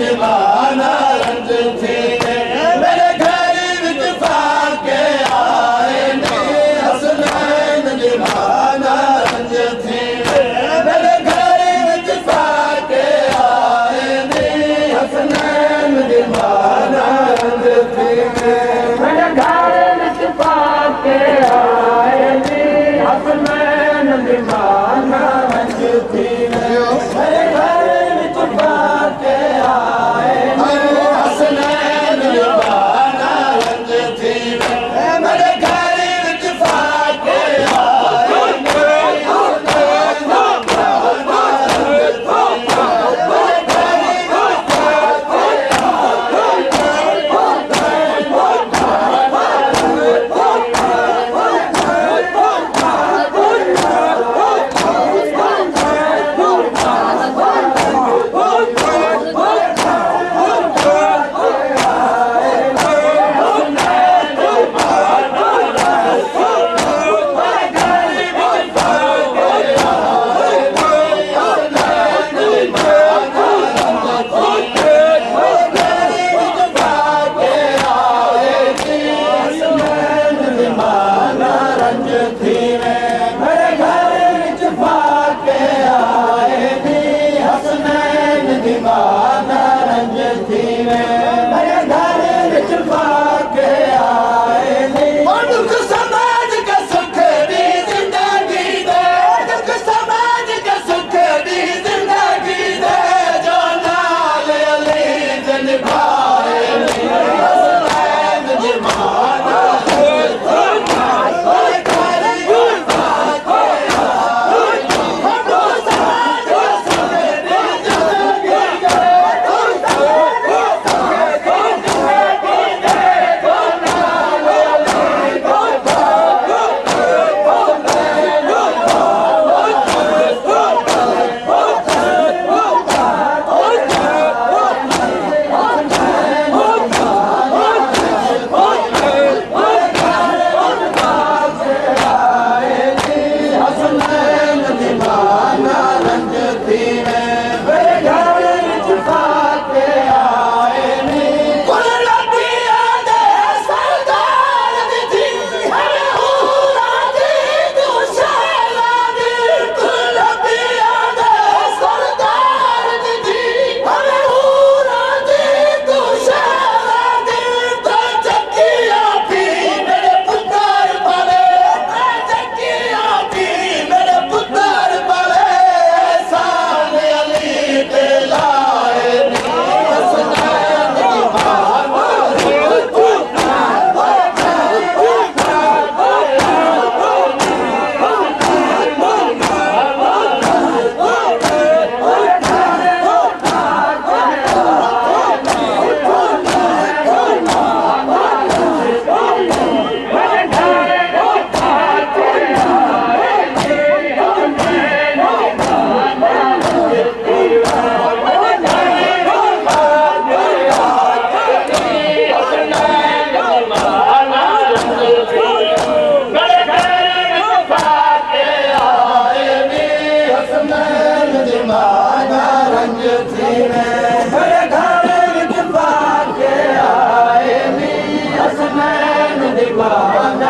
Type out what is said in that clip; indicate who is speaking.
Speaker 1: दीवाना रंज थी मेरे घर विच फाके आए ने हसनैन दीवाना रंज थी मेरे घर विच फाके आए ने हसनैन दीवाना रंज थी मेरे घर विच फाके आए ने हसनैन दीवाना रंज थी मेरे घर विच फाके आए ने हसनैन दीवाना रंज थी मेरे घर विच फाके आए ने हसनैन दीवाना रंज थी मेरे घर विच फाके दीवाना रंज थी मेरे घर विच फाके आए ने दुख समाज के सुख दी जिंदगी दे दुख समाज के सुख दी जिंदगी दे जो नाल अली दे निभाए ने हसनैन दीवाना रंज थी मेरे घर विच फाके आए ने दुख समाज के सुख दी जिंदगी हसनैन दीवाना रंज थी मेरे घर विच फाके आए ने कुल नबियां दे सरदार दी थी हमें हूरा दी तू शैला दी कुल नबियां दे सरदार दी थी हमें हूरा दी तू शैला दी तो जकिया भी मेरे पुत्र बड़े जकिया भी मेरे पुत्र बड़े एहसान अली पे लाए ने हसनैन दीवाना रंज थी हसनैन दीवाना रंज थी मेरे घर विच फाके आए ने हसनैन दीवाना